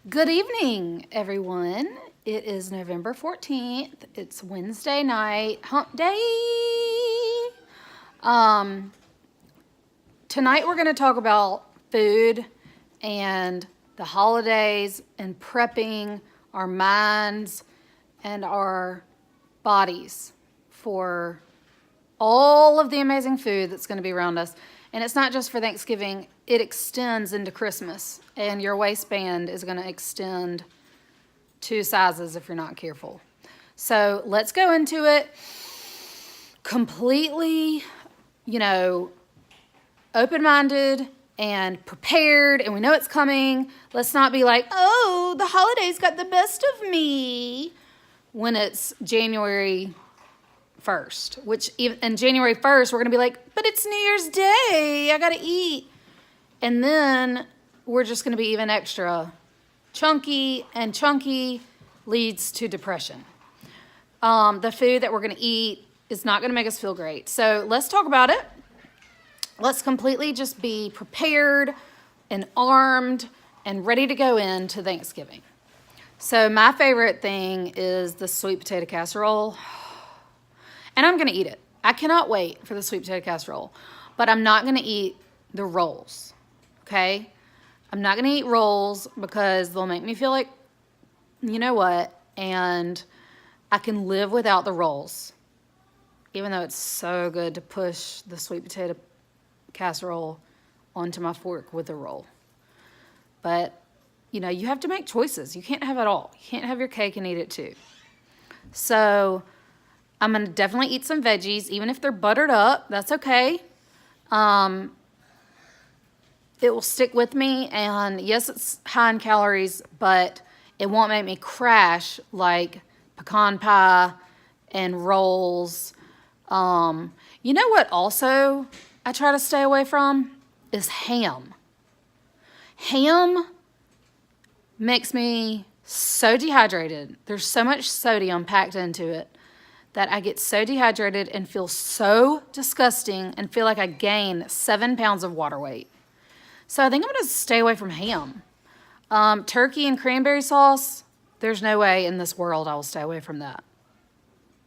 Good evening, everyone. It is November 14th. It's Wednesday night, hump day. Tonight we're going to talk about food and the holidays and prepping our minds and our bodies for all of the amazing food that's going to be around us. And it's not just for Thanksgiving, it extends into Christmas, and your waistband is going to extend 2 sizes if you're not careful. So let's go into it completely, open-minded and prepared, and we know it's coming. Let's not be like, oh, the holidays got the best of me when it's January 1st, which in January 1st, we're going to be like, but it's New Year's Day. I got to eat. And then we're just going to be even extra chunky, and chunky leads to depression. The food that we're going to eat is not going to make us feel great. So let's talk about it. Let's completely just be prepared and armed and ready to go into Thanksgiving. So my favorite thing is the sweet potato casserole. And I'm going to eat it. I cannot wait for the sweet potato casserole. But I'm not going to eat the rolls, okay? I'm not going to eat rolls because they'll make me feel like, you know what, and I can live without the rolls, even though it's so good to push the sweet potato casserole onto my fork with a roll. But, you have to make choices. You can't have it all. You can't have your cake and eat it too. So I'm going to definitely eat some veggies, even if they're buttered up. That's okay. It will stick with me, and yes, it's high in calories, but it won't make me crash like pecan pie and rolls. You know what also I try to stay away from is ham. Ham makes me so dehydrated. There's so much sodium packed into it that I get so dehydrated and feel so disgusting and feel like I gain 7 pounds of water weight. So I think I'm going to stay away from ham. Turkey and cranberry sauce, there's no way in this world I will stay away from that.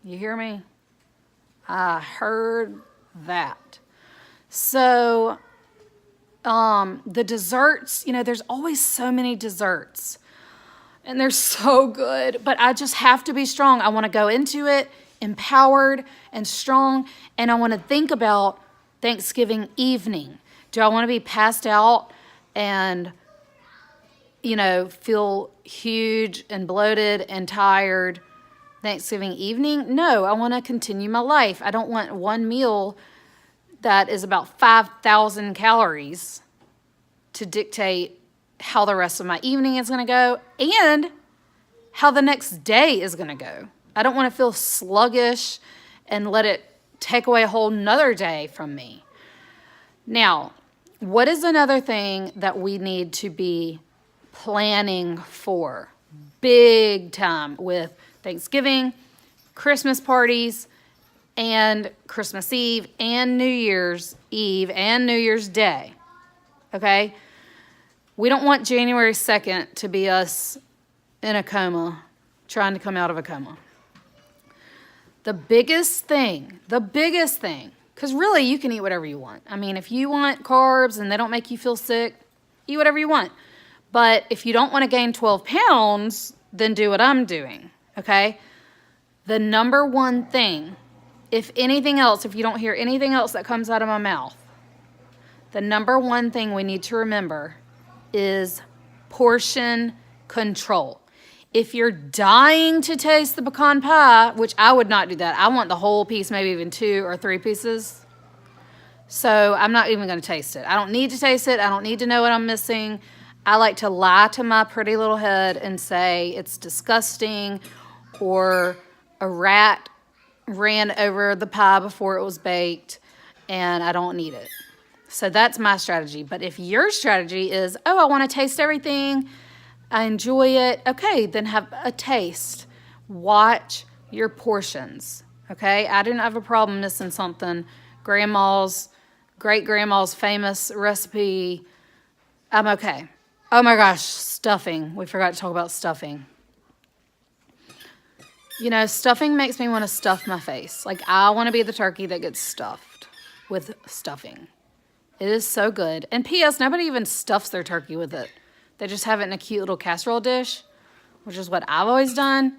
You hear me? I heard that. So the desserts, there's always so many desserts. And they're so good, but I just have to be strong. I want to go into it empowered and strong, and I want to think about Thanksgiving evening. Do I want to be passed out and, feel huge and bloated and tired Thanksgiving evening? No, I want to continue my life. I don't want one meal that is about 5,000 calories to dictate how the rest of my evening is going to go and how the next day is going to go. I don't want to feel sluggish and let it take away a whole nother day from me. Now, what is another thing that we need to be planning for big time with Thanksgiving, Christmas parties, and Christmas Eve, and New Year's Eve, and New Year's Day? Okay? We don't want January 2nd to be us in a coma, trying to come out of a coma. The biggest thing, because really you can eat whatever you want. I mean, if you want carbs and they don't make you feel sick, eat whatever you want. But if you don't want to gain 12 pounds, then do what I'm doing, okay? The number one thing, if anything else, if you don't hear anything else that comes out of my mouth, the number one thing we need to remember is portion control. If you're dying to taste the pecan pie, which I would not do that. I want the whole piece, maybe even 2 or 3 pieces. So I'm not even going to taste it. I don't need to taste it. I don't need to know what I'm missing. I like to lie to my pretty little head and say it's disgusting, or a rat ran over the pie before it was baked and I don't need it. So that's my strategy. But if your strategy is, oh, I want to taste everything, I enjoy it, okay, then have a taste. Watch your portions, okay? I didn't have a problem missing something. Great-grandma's famous recipe, I'm okay. Oh my gosh, stuffing. We forgot to talk about stuffing. You know, stuffing makes me want to stuff my face. Like, I want to be the turkey that gets stuffed with stuffing. It is so good. And P.S., nobody even stuffs their turkey with it. They just have it in a cute little casserole dish, which is what I've always done.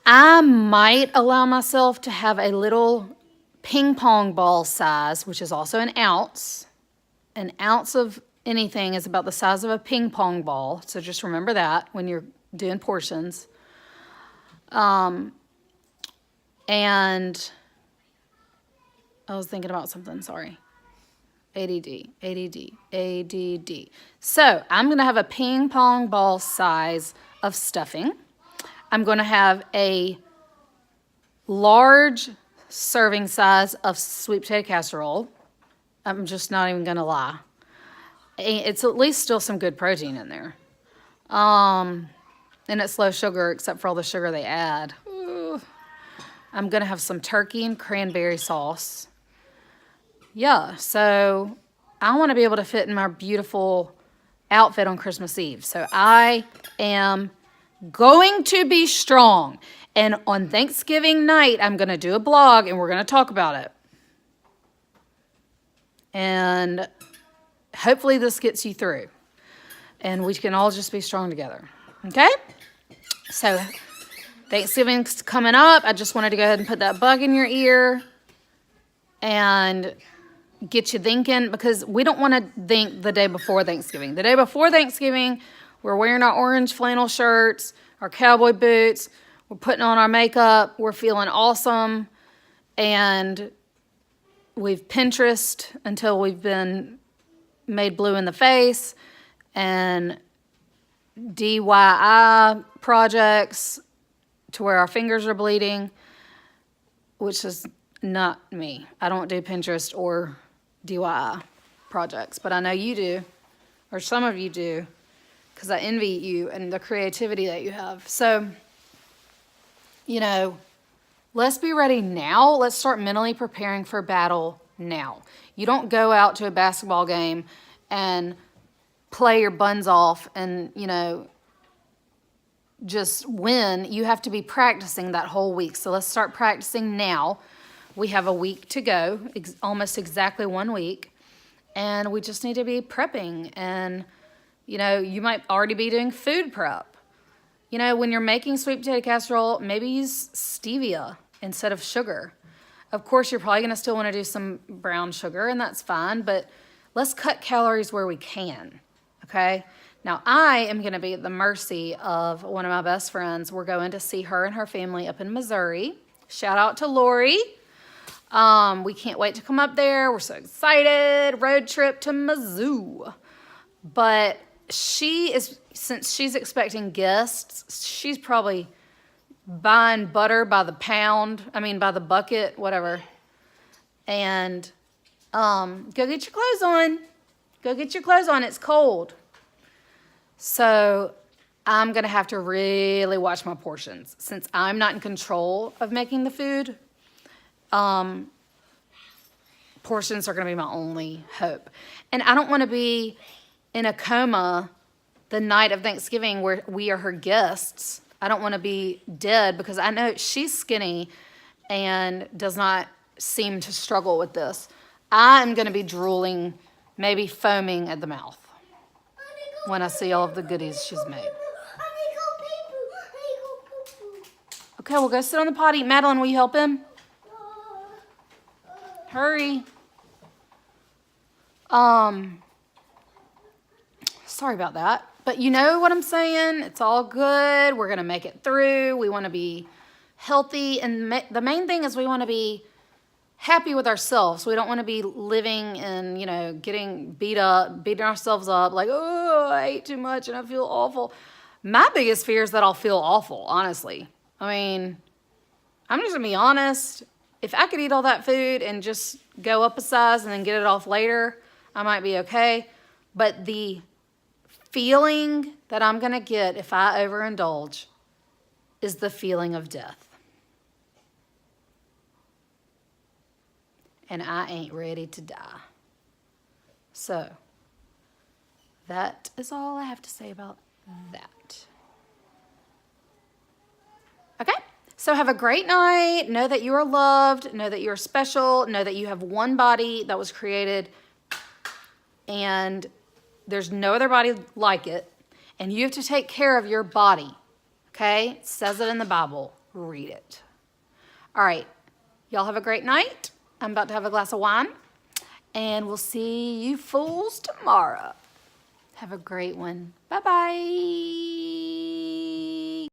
I might allow myself to have a little ping pong ball size, which is also an ounce. An ounce of anything is about the size of a ping pong ball. So just remember that when you're doing portions. And I was thinking about something, sorry. ADD. So I'm going to have a ping pong ball size of stuffing. I'm going to have a large serving size of sweet potato casserole. I'm just not even going to lie. It's at least still some good protein in there. And it's low sugar except for all the sugar they add. Ooh. I'm going to have some turkey and cranberry sauce. Yeah, so I want to be able to fit in my beautiful outfit on Christmas Eve. So I am going to be strong. And on Thanksgiving night, I'm going to do a blog and we're going to talk about it. And hopefully this gets you through. And we can all just be strong together. Okay? So Thanksgiving's coming up. I just wanted to go ahead and put that bug in your ear and get you thinking, because we don't want to think the day before Thanksgiving. The day before Thanksgiving, we're wearing our orange flannel shirts, our cowboy boots, we're putting on our makeup, we're feeling awesome, and we've Pinterest until we've been made blue in the face, and DIY projects to where our fingers are bleeding, which is not me. I don't do Pinterest or DIY projects, but I know you do, or some of you do, because I envy you and the creativity that you have. So, you know, let's be ready now. Let's start mentally preparing for battle now. You don't go out to a basketball game and play your buns off and, you know, just win. You have to be practicing that whole week. So let's start practicing now. We have a week to go, almost exactly 1 week, and we just need to be prepping. And, you know, you might already be doing food prep. You know, when you're making sweet potato casserole, maybe use stevia instead of sugar. Of course, you're probably going to still want to do some brown sugar, and that's fine, but let's cut calories where we can, okay? Now, I am going to be at the mercy of one of my best friends. We're going to see her and her family up in Missouri. Shout out to Lori. We can't wait to come up there. We're so excited. Road trip to Mizzou. But since she's expecting guests, she's probably buying butter by the pound. By the bucket, whatever. And go get your clothes on. Go get your clothes on. It's cold. So I'm going to have to really watch my portions. Since I'm not in control of making the food, portions are going to be my only hope. And I don't want to be in a coma the night of Thanksgiving where we are her guests. I don't want to be dead because I know she's skinny and does not seem to struggle with this. I am going to be drooling, maybe foaming at the mouth when I see all of the goodies she's made. Okay, we'll go sit on the potty. Madeline, will you help him? Hurry. Sorry about that. But you know what I'm saying? It's all good. We're going to make it through. We want to be healthy. And the main thing is we want to be happy with ourselves. We don't want to be living and, getting beating ourselves up like, oh, I ate too much and I feel awful. My biggest fear is that I'll feel awful, honestly. I'm just going to be honest. If I could eat all that food and just go up a size and then get it off later, I might be okay. But the feeling that I'm going to get if I overindulge is the feeling of death. And I ain't ready to die. So, That is all I have to say about that. Okay, so have a great night. Know that you are loved. Know that you are special. Know that you have one body that was created and there's no other body like it. And you have to take care of your body. Okay, it says it in the Bible. Read it. All right, y'all have a great night. I'm about to have a glass of wine. And we'll see you fools tomorrow. Have a great one. Bye-bye.